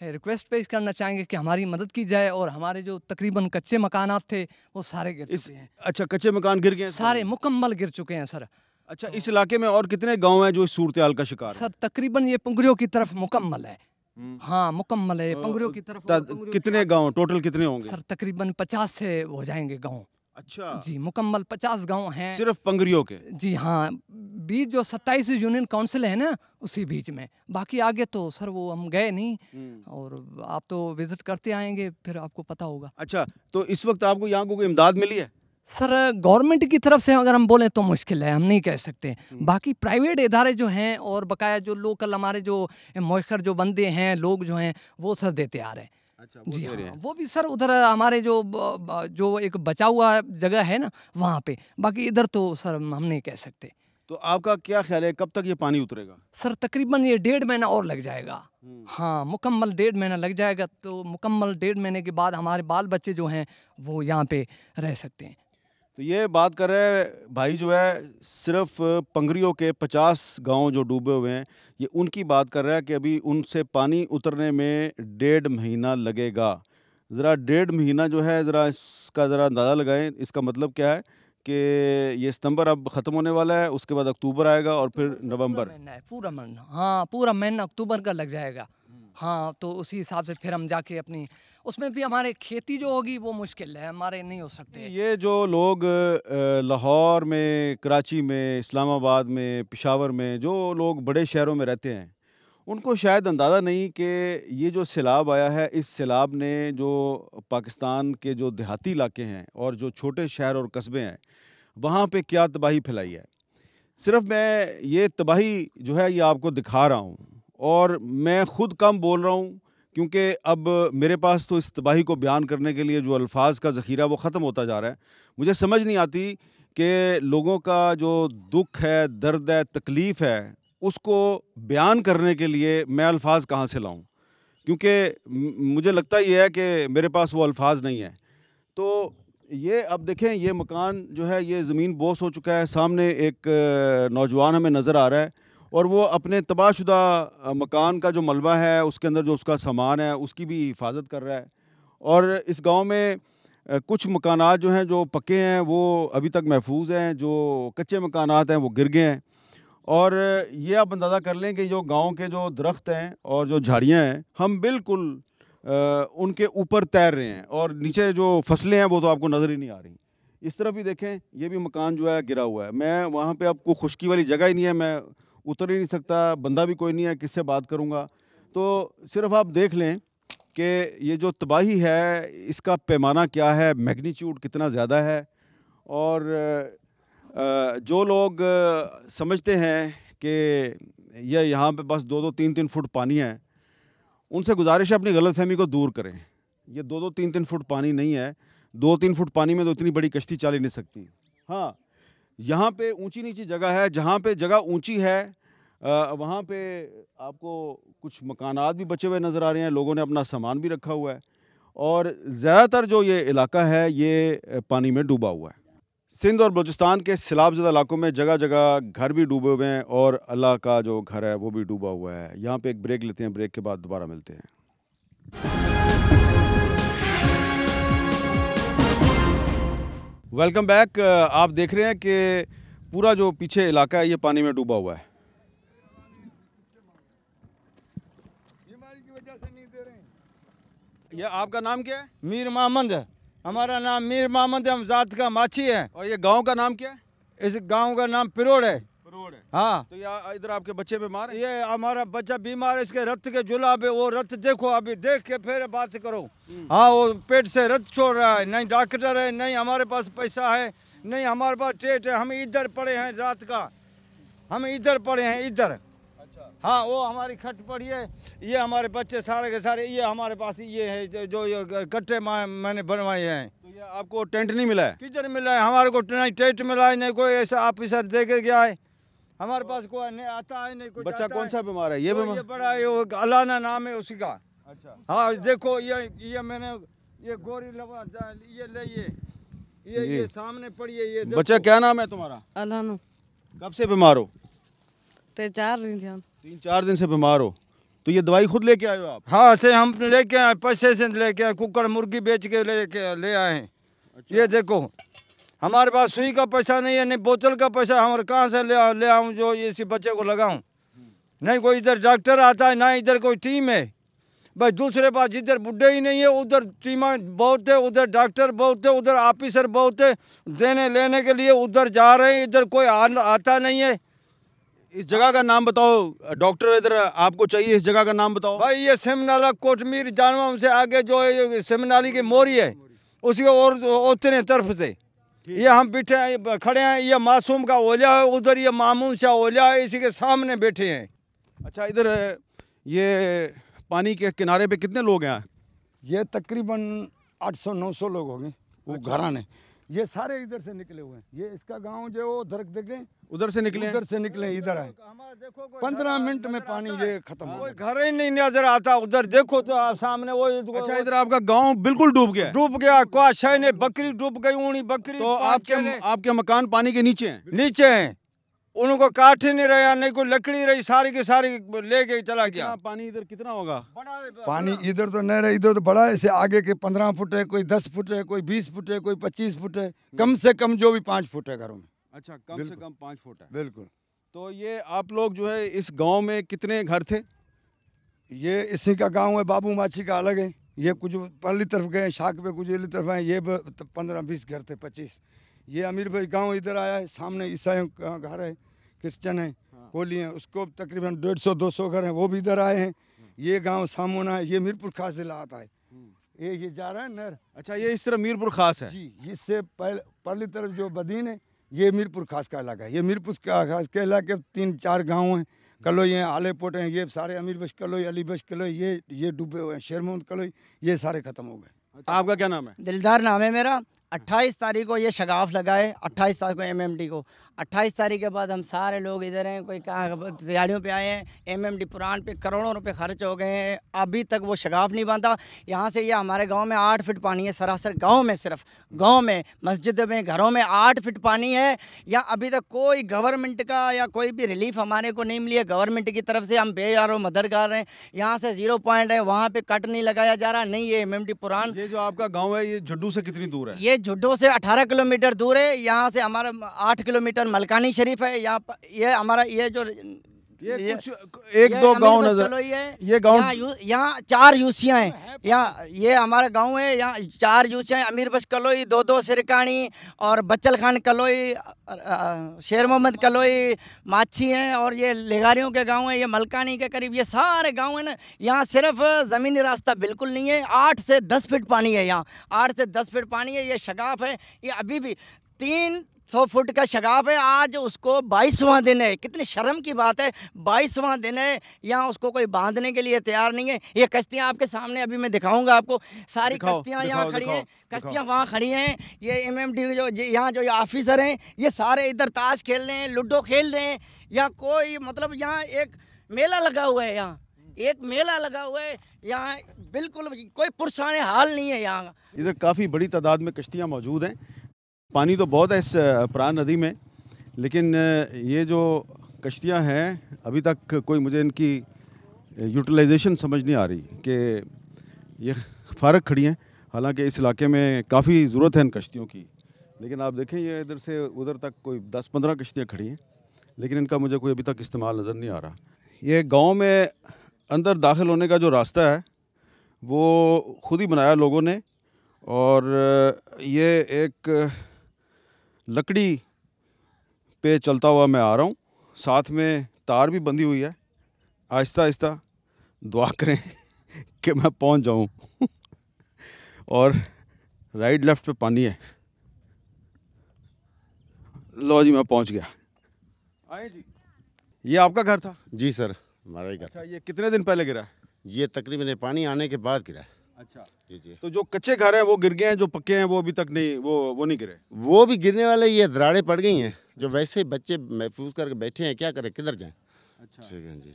रिक्वेस्ट पेश करना चाहेंगे कि हमारी मदद की जाए। और हमारे जो तकरीबन कच्चे मकानात थे वो सारे गिर चुके हैं। अच्छा, कच्चे मकान गिर गए? सारे मुकम्मल गिर चुके हैं सर। अच्छा, इस इलाके में और कितने गांव हैं जो इस सूरत हाल का शिकार सर तकरीबन ये पंगरियों की तरफ मुकम्मल है। हाँ मुकम्मल है पंगरियों की तरफ। कितने गांव टोटल कितने होंगे? सर तकरीबन 50 से हो जाएंगे गांव। अच्छा जी, मुकम्मल 50 गांव हैं सिर्फ पंगरियों के? जी हाँ, बीच जो 27 यूनियन काउंसिल है ना, उसी बीच में। बाकी आगे तो सर वो हम गए नहीं, और आप तो विजिट करते आएंगे फिर आपको पता होगा। अच्छा, तो इस वक्त आपको यहाँ को कोई इमदाद मिली है? सर गवर्नमेंट की तरफ से अगर हम बोलें तो मुश्किल है, हम नहीं कह सकते। बाकी प्राइवेट इदारे जो हैं और बकाया जो लोकल हमारे जो मौखर जो बंदे हैं, लोग जो हैं, वो सर देते आ रहे हैं। अच्छा, जी हाँ, वो भी सर उधर हमारे जो एक बचा हुआ जगह है ना, वहाँ पे। बाकी इधर तो सर हम नहीं कह सकते। तो आपका क्या ख्याल है कब तक ये पानी उतरेगा? सर तकरीबन ये 1.5 महीना और लग जाएगा। हाँ मुकम्मल 1.5 महीना लग जाएगा। तो मुकम्मल 1.5 महीने के बाद हमारे बाल बच्चे जो हैं वो यहाँ पे रह सकते हैं। तो ये बात कर रहे हैं भाई जो है सिर्फ पंगरियों के 50 गांव जो डूबे हुए हैं, ये उनकी बात कर रहा है कि अभी उनसे पानी उतरने में 1.5 महीना लगेगा। ज़रा 1.5 महीना जो है, ज़रा इसका ज़रा अंदाज़ा लगाएं। इसका मतलब क्या है कि ये सितंबर अब ख़त्म होने वाला है, उसके बाद अक्टूबर आएगा और फिर नवंबर। पूरा महीना, हाँ पूरा महीना अक्टूबर का लग जाएगा। हाँ तो उसी हिसाब से फिर हम जाके अपनी उसमें भी हमारे खेती जो होगी वो मुश्किल है, हमारे नहीं हो सकते। ये जो लोग लाहौर में, कराची में, इस्लामाबाद में, पेशावर में, जो लोग बड़े शहरों में रहते हैं, उनको शायद अंदाज़ा नहीं कि ये जो सैलाब आया है, इस सैलाब ने जो पाकिस्तान के जो देहाती इलाके हैं और जो छोटे शहर और कस्बे हैं, वहाँ पे क्या तबाही फैलाई है। सिर्फ मैं ये तबाही जो है ये आपको दिखा रहा हूँ, और मैं ख़ुद कम बोल रहा हूँ क्योंकि अब मेरे पास तो इस तबाही को बयान करने के लिए जो अल्फाज का ज़ख़ीरा वो ख़त्म होता जा रहा है। मुझे समझ नहीं आती कि लोगों का जो दुख है, दर्द है, तकलीफ़ है, उसको बयान करने के लिए मैं अल्फाज कहाँ से लाऊं, क्योंकि मुझे लगता ये है कि मेरे पास वो अल्फाज नहीं है। तो ये अब देखें, ये मकान जो है ये ज़मीन बोस हो चुका है। सामने एक नौजवान हमें नज़र आ रहा है और वो अपने तबाहशुदा मकान का जो मलबा है, उसके अंदर जो उसका सामान है, उसकी भी हिफाजत कर रहा है। और इस गांव में कुछ मकानात जो हैं जो पक्के हैं वो अभी तक महफूज हैं, जो कच्चे मकानात हैं वो गिर गए हैं। और ये आप अंदाज़ा कर लें कि जो गांव के जो दरख्त हैं और जो झाड़ियाँ हैं, हम बिल्कुल उनके ऊपर तैर रहे हैं, और नीचे जो फसलें हैं वो तो आपको नज़र ही नहीं आ रही। इस तरफ भी देखें, ये भी मकान जो है गिरा हुआ है। मैं वहाँ पे आपको खुशकी वाली जगह ही नहीं है, मैं उतर ही नहीं सकता, बंदा भी कोई नहीं है, किससे बात करूँगा। तो सिर्फ आप देख लें कि ये जो तबाही है इसका पैमाना क्या है, मैग्नीट्यूड कितना ज़्यादा है। और जो लोग समझते हैं कि ये यहाँ पे बस 2-2, 3-3 फुट पानी है, उनसे गुजारिश है अपनी गलतफहमी को दूर करें। ये 2-2, 3-3 फुट पानी नहीं है। 2-3 फुट पानी में तो इतनी बड़ी कश्ती चल ही नहीं सकती। हाँ, यहाँ पे ऊंची नीची जगह है, जहाँ पे जगह ऊंची है वहाँ पे आपको कुछ मकानात भी बचे हुए नज़र आ रहे हैं, लोगों ने अपना सामान भी रखा हुआ है, और ज़्यादातर जो ये इलाका है ये पानी में डूबा हुआ है। सिंध और बलूचिस्तान के सैलाबज़दा इलाकों में जगह जगह घर भी डूबे हुए हैं और अल्लाह का जो घर है वो भी डूबा हुआ है। यहाँ पे एक ब्रेक लेते हैं, ब्रेक के बाद दोबारा मिलते हैं। Welcome back. आप देख रहे हैं कि पूरा जो पीछे इलाका है ये पानी में डूबा हुआ है। ये आपका नाम क्या है? मीर मोहम्मद है। हमारा नाम मीर मोहम्मद है, हम जात का माछी है। और ये गांव का नाम क्या है? इस गांव का नाम पिरोड़ है। पिरोड़ है, हाँ। तो इधर आपके बच्चे बीमार हैं? ये हमारा बच्चा बीमार है, इसके रक्त के जुलाब है। वो रक्त देखो, अभी देख के फिर बात करो। हाँ, वो पेट से रक्त छोड़ रहा है, नहीं डॉक्टर है, नहीं हमारे पास पैसा है, नहीं हमारे पास टेट है। हम इधर पड़े हैं रात का, हम इधर पड़े हैं इधर। हाँ, वो हमारी खट पड़ी है। ये हमारे बच्चे सारे के सारे, ये हमारे पास ये है जो ये गट्टे मैंने बनवाए हैं। तो ये आपको टेंट नहीं मिला है? किधर मिला है? हमारे को नहीं टेंट मिला है, नहीं कोई ऐसा ऑफिसर दे के गया है। हमारे पास कोई नहीं आता है, नहीं कुछ। बच्चा कौन सा बीमार है? ये बड़ा है, वो अलाना नाम है उसी का। अच्छा। हाँ देखो, ये मैंने ये गोरी लगा, ये ले, ये सामने पड़ी है। ये बच्चा क्या नाम है तुम्हारा? अलानो। कब से बीमार हो? 3-4 दिन से बीमार हो। तो ये दवाई खुद लेके आए हो आप? हाँ, से हम लेके आए, पैसे से लेके आए, कुकड़ मुर्गी बेच के ले आए हैं। अच्छा। ये देखो, हमारे पास सुई का पैसा नहीं है, नहीं बोतल का पैसा, हमारे कहाँ से ले आऊँ जो इसी बच्चे को लगाऊं? नहीं कोई इधर डॉक्टर आता है, ना इधर कोई टीम है। बस दूसरे पास जिधर बुढ़े ही नहीं है उधर टीमा बहुत है, उधर डॉक्टर बहुत है, उधर ऑफिसर बहुत है। देने लेने के लिए उधर जा रहे हैं, इधर कोई आता नहीं है। इस जगह का नाम बताओ, डॉक्टर इधर आपको चाहिए, इस जगह का नाम बताओ। भाई ये सेमनाला कोटमीर जानवा से आगे जो सेमनाली की मोरी है उसके और उतने तरफ से ये हम बैठे खड़े हैं। ये मासूम का ओलिया है, उधर ये मामून शाह ओलिया है, इसी के सामने बैठे हैं। अच्छा, इधर ये पानी के किनारे पे कितने लोग हैं? ये तकरीबन 800-900 लोग होंगे। वो घराने ये सारे इधर से निकले हुए हैं। ये इसका गांव जो वो दरख्त देखे उधर से निकले हैं? उधर से निकले इधर आए। 15 मिनट में पानी ये खत्म हो कोई गया। घर ही नहीं नजर आता। उधर देखो तो आप सामने वो अच्छा, इधर आपका गांव बिल्कुल डूब गया है? डूब गया। कोई शय नहीं, बकरी डूब गई, ऊनी बकरी। तो आपके मकान पानी के नीचे हैं? नीचे हैं। उनको काट ही नहीं रहा, नहीं कोई लकड़ी रही, सारी की सारी लेके चला गया। पानी इधर कितना होगा? पानी इधर तो नहीं रहा, इधर तो बड़ा है। ऐसे आगे के 15 फुट है, कोई 10 फुट है, कोई 20 फुट है, कोई 25 फुट है, कम से कम जो भी 5 फुट है घरों में। अच्छा, कम से कम 5 फुट है। बिल्कुल। तो ये आप लोग जो है इस गांव में कितने घर थे? ये इसी का गांव है, बाबू माछी का अलग है। ये कुछ पल्ली तरफ गए, शाख पे कुछ इली तरफ आए। ये 15-20 घर थे, 25। ये अमीर भाई गांव इधर आया है, सामने ईसाइयों का घर है, क्रिश्चियन है, कोली है, उसको तकरीबन 150-200 घर हैं, वो भी इधर आए हैं। ये गांव सामोना है, ये मीरपुर खास जिला आता है। ये जा रहा है नहर। अच्छा, ये इस तरह मीरपुर खास है? जी, इससे पहली तरफ जो बदीन है ये मीरपुर खास का इलाका है। ये मीरपुर खास के इलाके 3-4 गाँव हैं। कलोई हैं, आलेपोट हैं, ये सारे अमीर बश कलोई, अली बश कलोई, ये डूबे हुए हैं। शेर मोहम्मद कलोई, ये सारे खत्म हो गए। आपका क्या नाम है? दिलदार नाम है मेरा। 28 तारीख को ये शगाफ लगाए, 28 तारीख को एमएमडी को। 28 तारीख के बाद हम सारे लोग इधर हैं, कोई कहाँ तैयारियों पे आए हैं। एमएमडी पुरान पे करोड़ों रुपए खर्च हो गए हैं, अभी तक वो शगाफ नहीं बांधा। यहाँ से ये हमारे गांव में 8 फीट पानी है सरासर गांव में, सिर्फ गांव में, मस्जिद में, घरों में 8 फीट पानी है। या अभी तक कोई गवर्नमेंट का या कोई भी रिलीफ हमारे को नहीं मिली है गवर्नमेंट की तरफ से। हम बेयारो मददगार हैं। यहाँ से 0 पॉइंट है, वहाँ पे कट नहीं लगाया जा रहा। नहीं, ये एमएमडी पुरान। ये जो आपका गाँव है ये झुड्डू से कितनी दूर है? ये झुड्डू से 18 किलोमीटर दूर है। यहाँ से हमारा 8 किलोमीटर मलकानी शरीफ है। यहाँ पर ये हमारा ये जो ये कुछ 1-2 गांव नजर, ये गांव यहाँ 4 यूसियाँ हैं। यहाँ ये हमारा गांव है, यहाँ 4 यूसियाँ हैं। अमीर बश कलोई, 2-2 सिरकानी और बच्चल खान कलोई, शेर मोहम्मद कलोई, माछी हैं, और ये लेगारियों के गांव हैं। ये मलकानी के करीब ये सारे गांव हैं ना। यहाँ सिर्फ ज़मीनी रास्ता बिल्कुल नहीं है। 8 से 10 फीट पानी है यहाँ, 8 से 10 फीट पानी है। ये शगाफ है, ये अभी भी 300 फुट का शगाफ है। आज उसको 22वां दिन है। कितनी शर्म की बात है, 22वां दिन है, यहाँ उसको कोई बांधने के लिए तैयार नहीं है। ये कश्तियाँ आपके सामने अभी मैं दिखाऊंगा आपको, सारी कश्तियाँ यहाँ खड़ी हैं, कश्तियाँ वहाँ खड़ी हैं। ये एमएमडी जो यहाँ जो ऑफिसर हैं, ये सारे इधर ताश खेल रहे हैं, लूडो खेल रहे हैं। यहाँ कोई मतलब यहाँ एक मेला लगा हुआ है, यहाँ एक मेला लगा हुआ है। यहाँ बिल्कुल कोई पुरसाने हाल नहीं है। यहाँ इधर काफ़ी बड़ी तादाद में कश्तियाँ मौजूद हैं। पानी तो बहुत है इस प्राण नदी में, लेकिन ये जो कश्तियाँ हैं अभी तक कोई मुझे इनकी यूटिलाइजेशन समझ नहीं आ रही कि ये फारग खड़ी हैं। हालांकि इस इलाके में काफ़ी ज़रूरत है इन कश्तियों की, लेकिन आप देखें ये इधर से उधर तक कोई 10-15 कश्तियाँ खड़ी हैं, लेकिन इनका मुझे कोई अभी तक इस्तेमाल नज़र नहीं आ रहा। ये गांव में अंदर दाखिल होने का जो रास्ता है वो ख़ुद ही बनाया लोगों ने, और ये एक लकड़ी पे चलता हुआ मैं आ रहा हूँ, साथ में तार भी बंधी हुई है। आहिस्ता आहिस्ता दुआ करें कि मैं पहुँच जाऊँ। और राइट लेफ्ट पे पानी है। लो जी, मैं पहुँच गया। आए जी, ये आपका घर था? जी सर, हमारा ही घर। अच्छा, ये कितने दिन पहले गिरा है? ये तकरीबन पानी आने के बाद गिरा है। अच्छा जी जी। तो जो कच्चे घर हैं वो गिर गए हैं, जो पक्के हैं वो अभी तक नहीं, वो नहीं गिरे? वो भी गिरने वाले, ये दरारें पड़ गई हैं। जो वैसे बच्चे महफूज करके बैठे हैं, क्या करें, किधर जाएं? अच्छा जी।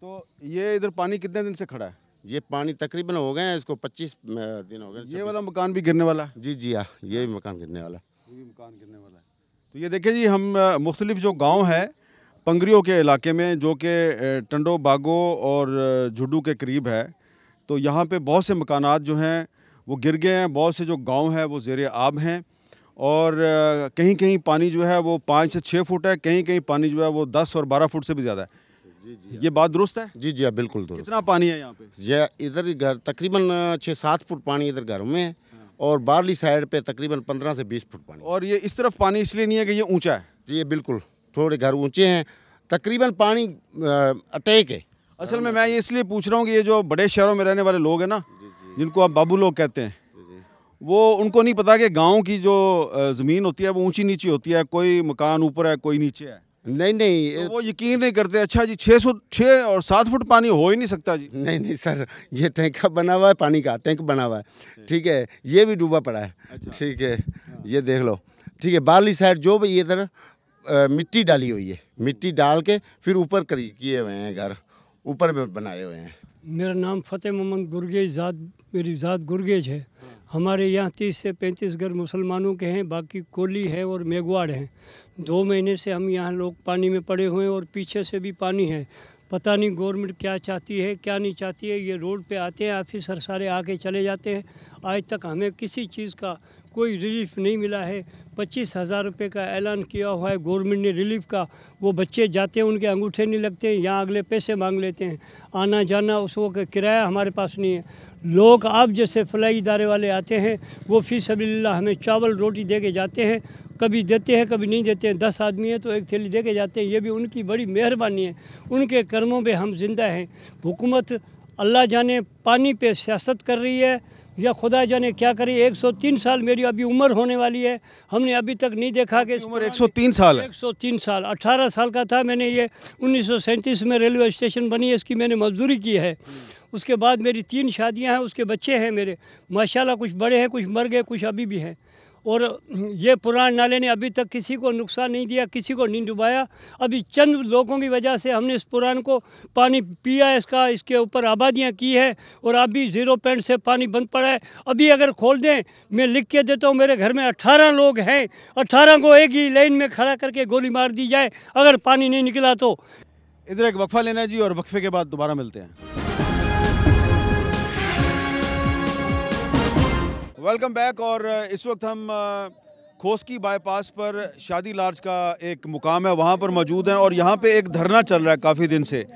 तो ये इधर पानी कितने दिन से खड़ा है? ये पानी तकरीबन हो गए हैं, इसको 25 दिन हो गए। ये वाला मकान भी गिरने वाला है? जी हाँ, ये भी मकान गिरने वाला। ये भी मकान गिरने वाला है। तो ये देखिए जी, हम मुख्तलिफ जो गाँव है पंगरियों के इलाके में, जो कि टंडो बागो और झुड्डू के करीब है, तो यहाँ पे बहुत से मकानात जो हैं वो गिर गए हैं। बहुत से जो गांव है वो ज़ेरे आब हैं, और कहीं कहीं पानी जो है वो 5 से 6 फुट है, कहीं कहीं पानी जो है वो 10 और 12 फुट से भी ज़्यादा है। जी, ये बात दुरुस्त है? जी हाँ, बिल्कुल दुरुस्त। कितना पानी है यहाँ पे? ये इधर घर तकरीबन 6-7 फुट पानी इधर घरों में है, और बाहरली साइड पे तकरीबन 15 से 20 फुट पानी। और ये इस तरफ पानी इसलिए नहीं है कि ये ऊँचा है? ये बिल्कुल, थोड़े घर ऊँचे हैं, तकरीबन पानी अटैक है। असल में मैं ये इसलिए पूछ रहा हूँ कि ये जो बड़े शहरों में रहने वाले लोग हैं ना, जिनको आप बाबू लोग कहते हैं, वो उनको नहीं पता कि गांव की जो ज़मीन होती है वो ऊंची नीची होती है, कोई मकान ऊपर है कोई नीचे है। नहीं तो वो यकीन नहीं करते। अच्छा जी, 6 और 7 फुट पानी हो ही नहीं सकता जी? नहीं सर, ये टैंक बना हुआ है, पानी का टैंक बना हुआ है, ठीक है, ये भी डूबा पड़ा है। ठीक है, ये देख लो, ठीक है। बाहरली साइड जो भी इधर मिट्टी डाली हुई है, मिट्टी डाल के फिर ऊपर किए हुए हैं, घर ऊपर में बनाए हुए हैं। मेरा नाम फतेह मोहम्मद गुरगेज ज़ात, मेरी ज़ात गुरगेज है। हमारे यहाँ 30 से 35 घर मुसलमानों के हैं, बाकी कोली है और मेघवाड़ हैं। 2 महीने से हम यहाँ लोग पानी में पड़े हुए हैं और पीछे से भी पानी है। पता नहीं गवर्नमेंट क्या चाहती है क्या नहीं चाहती है। ये रोड पे आते हैं ऑफिसर सारे आके चले जाते हैं। आज तक हमें किसी चीज़ का कोई रिलीफ नहीं मिला है। 25,000 रुपये का ऐलान किया हुआ है गवर्नमेंट ने रिलीफ का। वो बच्चे जाते हैं, उनके अंगूठे नहीं लगते हैं, यहाँ अगले पैसे मांग लेते हैं। आना जाना उसको किराया हमारे पास नहीं है। लोग आप जैसे फलाई इदारे वाले आते हैं, वो फी सबिलिल्लाह हमें चावल रोटी दे के जाते हैं। कभी देते हैं कभी नहीं देते हैं। 10 आदमी है तो 1 थैली दे के जाते हैं। ये भी उनकी बड़ी मेहरबानी है, उनके कर्मों पे हम जिंदा हैं। हुकूमत अल्लाह जाने पानी पे सियासत कर रही है या खुदा जाने क्या करे। 103 साल मेरी अभी उम्र होने वाली है, हमने अभी तक नहीं देखा कि उम्र 103 साल है। 103 साल 18 साल का था मैंने, ये 1937 में रेलवे स्टेशन बनी है, इसकी मैंने मजदूरी की है। उसके बाद मेरी 3 शादियां हैं, उसके बच्चे हैं मेरे माशाल्लाह। कुछ बड़े हैं, कुछ मर गए, कुछ अभी भी हैं। और ये पुराने नाले ने अभी तक किसी को नुकसान नहीं दिया, किसी को नहीं डुबाया। अभी चंद लोगों की वजह से हमने इस पुरान को पानी पिया, इसके ऊपर आबादियां की है और अभी 0 पॉइंट से पानी बंद पड़ा है। अभी अगर खोल दें, मैं लिख के देता हूँ, मेरे घर में 18 लोग हैं, 18 को एक ही लाइन में खड़ा करके गोली मार दी जाए अगर पानी नहीं निकला तो। इधर एक वक्फा लेना है जी, और वक्फे के बाद दोबारा मिलते हैं। Welcome back. और इस वक्त हम खोसकी बाईपास पर शादी लार्ज का एक मुकाम है, वहाँ पर मौजूद हैं और यहाँ पे एक धरना चल रहा है काफ़ी दिन से।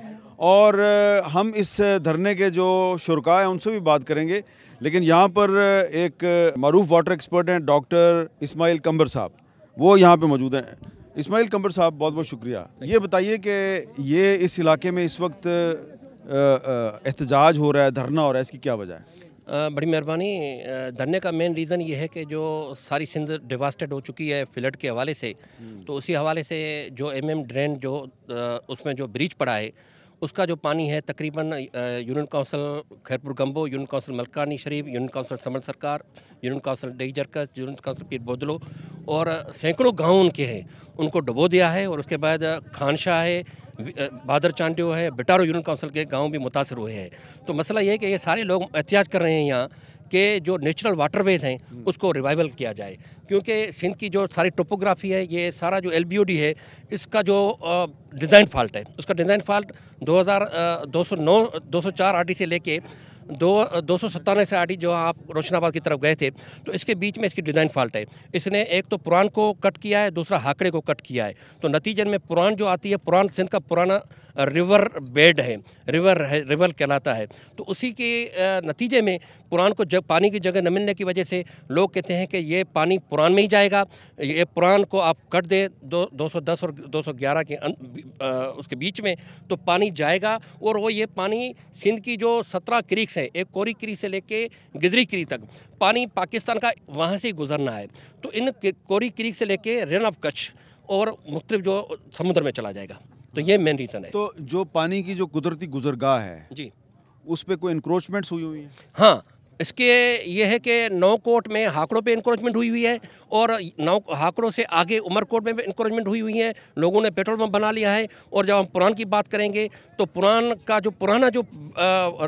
और हम इस धरने के जो शुरका हैं उनसे भी बात करेंगे। लेकिन यहाँ पर एक मारूफ वाटर एक्सपर्ट हैं डॉक्टर इस्माइल कंबर साहब, वो यहाँ पे मौजूद हैं। इस्माइल कंबर साहब, बहुत बहुत शुक्रिया। ये बताइए कि ये इस इलाके में इस वक्त एहतजाज हो रहा है, धरना हो रहा है, इसकी क्या वजह है? बड़ी मेहरबानी। धरने का मेन रीज़न ये है कि जो सारी सिंध डिवास्टेड हो चुकी है फ्लड के हवाले से, तो उसी हवाले से जो MM ड्रेन जो उसमें जो ब्रीच पड़ा है उसका जो पानी है तकरीबन union council Khairpur Gambo, union council Malkani Sharif, union council Saman Sarkar, union council डेई जरकस, यूनियन काउंसिल पीर बोदलो और सैकड़ों गाँव उनके हैं, उनको डुबो दिया है। और उसके बाद खानशाह है, बादर चांडियो है, बिटारो यूनियन काउंसिल के गांव भी मुतासर हुए हैं। तो मसला ये है कि ये सारे लोग एहतियाज कर रहे हैं यहाँ कि जो नेचुरल वाटरवेज हैं उसको रिवाइवल किया जाए, क्योंकि सिंध की जो सारी टोपोग्राफी है, ये सारा जो LBOD है, इसका जो डिज़ाइन फॉल्ट है, उसका डिज़ाइन फॉल्ट 204 RD से लेके 297 से RD जो आप रोशनाबाद की तरफ गए थे, तो इसके बीच में इसकी डिज़ाइन फॉल्ट है। इसने एक तो पुरान को कट किया है, दूसरा हाकड़े को कट किया है। तो नतीजन में पुरान जो आती है, पुरान सिंध का पुराना रिवर बेड है, रिवर कहलाता है। तो उसी के नतीजे में पुरान को जब पानी की जगह न मिलने की वजह से लोग कहते हैं कि ये पानी पुरान में ही जाएगा। ये पुरान को आप कट दें 210 और 211 के उसके बीच में, तो पानी जाएगा। और वो ये पानी सिंध की जो 17 क्रीक्स हैं, एक कोरी क्री से लेके गिजरी क्री तक पानी पाकिस्तान का वहाँ से ही गुजरना है। तो इन कोरी क्रीक से लेके रेन ऑफ कच्छ और मुख्तलिफ जो समुद्र में चला जाएगा। तो ये मेन रीज़न है। तो जो पानी की जो कुदरती गुजरगाह है जी, उस पर कोई इंक्रोचमेंट्स हुई है? हाँ, इसके ये है कि नौकोट में हाकड़ों पे इंक्रोचमेंट हुई हुई है और हाकड़ों से आगे उमरकोट में भी इंक्रोचमेंट हुई हुई है। लोगों ने पेट्रोल पंप बना लिया है। और जब हम पुरान की बात करेंगे तो पुरान का जो पुराना जो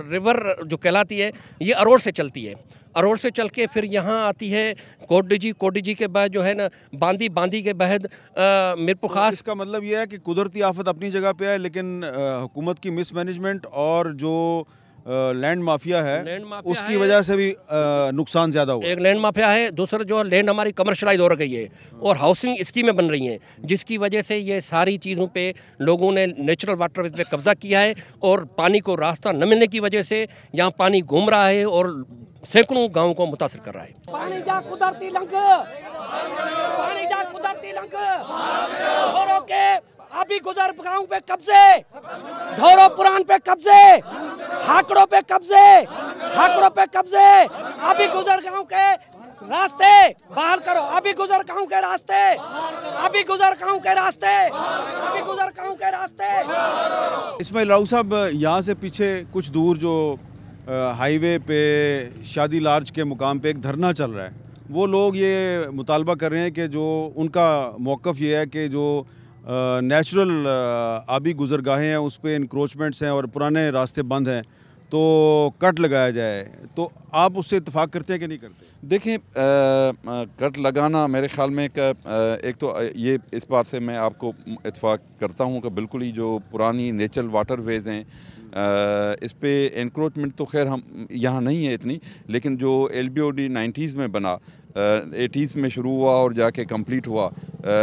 रिवर जो कहलाती है, ये अरोड़ से चलती है। अरोड़ से चल के फिर यहाँ आती है कोटडीजी के बाद जो है ना बांदी के बहद मीरपुर खास। इसका मतलब ये है कि कुदरती आफत अपनी जगह पे है, लेकिन हुकूमत की मिसमैनेजमेंट और जो लैंड माफिया है उसकी वजह से भी नुकसान ज़्यादा हुआ। एक लैंड माफिया है, दूसरा जो लैंड हमारी कमर्शलाइज हो रही है और हाउसिंग स्कीमें बन रही हैं, जिसकी वजह से ये सारी चीज़ों पे लोगों ने नेचुरल वाटर पे कब्जा किया है। और पानी को रास्ता न मिलने की वजह से यहाँ पानी घूम रहा है और सैकड़ों गाँव को मुतासर कर रहा है। पानी जा कुदरती लंघ, पानी जा कुदरती लंघ, धोरो के अभी गुजर गाँव पे कब्जे, धोरो पुरान पे कब्जे, हाकड़ों पे कब्जे, हाकड़ों पे कब्जे, अभी गुजर गाँव के रास्ते बहाल करो, अभी गुजर गाँव के रास्ते, अभी गुजर गाँव के रास्ते, अभी गुजर गाँव के रास्ते। इस्माइल राव साहब, यहाँ से पीछे कुछ दूर जो हाईवे पे शादी लार्ज के मुकाम पे एक धरना चल रहा है, वो लोग ये मुतालबा कर रहे हैं कि जो उनका मौक़िफ़ ये है कि जो नेचुरल आबी गुज़रगाहें हैं उस पर इंक्रोचमेंट्स हैं और पुराने रास्ते बंद हैं, तो कट लगाया जाए। तो आप उससे इत्तेफाक करते हैं कि नहीं करते? देखें, कट लगाना मेरे ख्याल में एक तो ये इस बात से मैं आपको इत्तेफाक करता हूँ कि बिल्कुल ही जो पुरानी नेचुरल वाटरवेज़ हैं इस पे एनक्रोचमेंट तो खैर हम यहाँ नहीं है इतनी, लेकिन जो LBOD 90s में बना, 80s में शुरू हुआ और जाके कंप्लीट हुआ,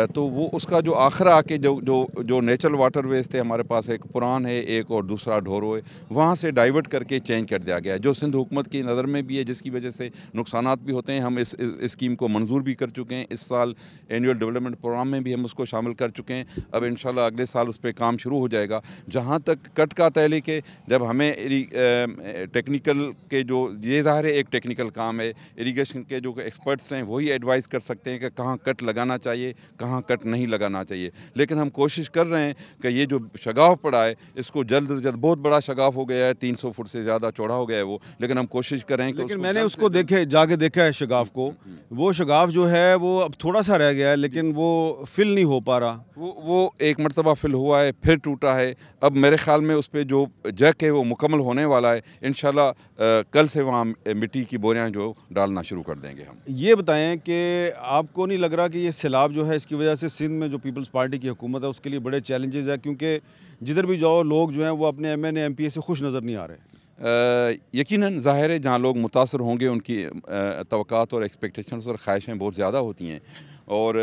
तो वो उसका जो आखिर आके जो नेचुरल वाटरवेज थे हमारे पास, एक पुरान है एक और दूसरा ढोरो है, वहाँ से डाइवर्ट करके चेंज कर दिया गया है, जो सिंध हुकूमत की नज़र में भी है, जिसकी वजह से नुकसानात भी होते हैं। हम इस स्कीम को मंजूर भी कर चुके हैं, इस साल एनुअल डेवलपमेंट प्रोग्राम में भी हम उसको शामिल कर चुके हैं। अब इंशाल्लाह अगले साल उस पर काम शुरू हो जाएगा। जहाँ तक कट का तहलीक है, जब हमें टेक्निकल के जो ये ज़ाहिर है एक टेक्निकल काम है, इरीगेशन के जो एक्सपर्ट्स हैं वही एडवाइस कर सकते हैं कि कहाँ कट लगाना चाहिए, कहाँ कट नहीं लगाना चाहिए। लेकिन हम कोशिश कर रहे हैं कि ये जो शगाफ पड़ा है इसको जल्द से जल्द, बहुत बड़ा शगाफ हो गया है, 300 फुट से ज़्यादा चौड़ा हो गया है वो, लेकिन हम कोशिश कर रहे हैं कि लेकिन मैंने उसको जाके देखा है शगाफ को, वो शगाफ जो है वो अब थोड़ा सा रह गया है, लेकिन वो फिल नहीं हो पा रहा। वो एक मरतबा फिल हुआ है, फिर टूटा है। अब मेरे ख्याल में उस पर जो जक है वो मुकम्मल होने वाला है। इंशाल्लाह कल से वहाँ मिट्टी की बोरियाँ जो डालना शुरू कर देंगे हम। ये बताएं कि आपको नहीं लग रहा कि ये सैलाब जो है इसकी वजह से सिंध में जो पीपल्स पार्टी की हुकूमत है उसके लिए बड़े चैलेंजेस है, क्योंकि जिधर भी जाओ लोग जो हैं वो अपने MNA MPA से खुश नज़र नहीं आ रहे? यकीनन ज़ाहिर है जहाँ लोग मुतासर होंगे उनकी तवक्कात और एक्सपेक्टेशंस और ख्वाहिशें बहुत ज़्यादा होती हैं, और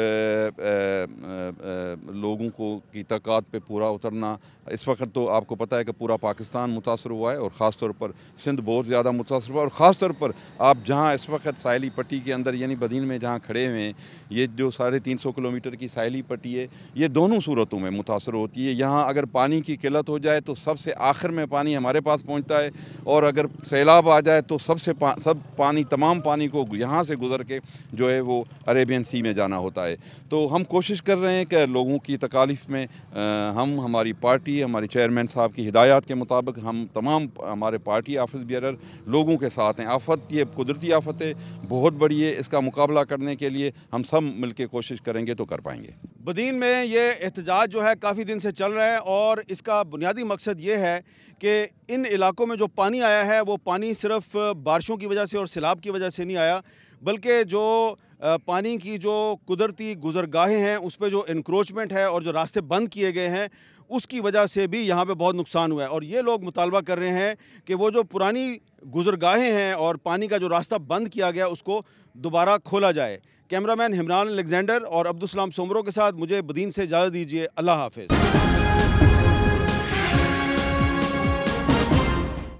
लोगों को की तकात पे पूरा उतरना, इस वक्त तो आपको पता है कि पूरा पाकिस्तान मुतासर हुआ है और ख़ास तौर पर सिंध बहुत ज़्यादा मुतासर हुआ। और ख़ास तौर पर आप जहाँ इस वक्त साहिली पट्टी के अंदर यानी बदीन में जहाँ खड़े हुए हैं, ये जो 350 किलोमीटर की साहिली पट्टी है, ये दोनों सूरतों में मुतासर होती है। यहाँ अगर पानी की किल्लत हो जाए तो सबसे आखिर में पानी हमारे पास पहुँचता है, और अगर सैलाब आ जाए तो तमाम पानी को यहाँ से गुज़र के जो है वो अरेबियन सी में जाना होता है। तो हम कोशिश कर रहे हैं कि लोगों की तकालीफ में हम, हमारी पार्टी, हमारी चेयरमैन साहब की हिदायत के मुताबिक हम तमाम हमारे पार्टी ऑफिस बियरर लोगों के साथ हैं। आफत ये कुदरती आफत है, बहुत बड़ी है, इसका मुकाबला करने के लिए हम सब मिलकर कोशिश करेंगे तो कर पाएंगे। बदीन में ये एहतजाज जो है काफ़ी दिन से चल रहा है, और इसका बुनियादी मकसद ये है कि इन इलाकों में जो पानी आया है वो पानी सिर्फ बारिशों की वजह से और सैलाब की वजह से नहीं आया, बल्कि जो पानी की जो कुदरती गुज़रगाहें हैं उस पर जो इंक्रोचमेंट है और जो रास्ते बंद किए गए हैं उसकी वजह से भी यहाँ पे बहुत नुकसान हुआ है। और ये लोग मुतालबा कर रहे हैं कि वो जो पुरानी गुज़रगाहें हैं और पानी का जो रास्ता बंद किया गया उसको दोबारा खोला जाए। कैमरामैन हिमरान अलेक्जेंडर और अब्दुल सलाम सोमरो के साथ मुझे बदीन से इजाज़त दीजिए। अल्लाह हाफ़िज़।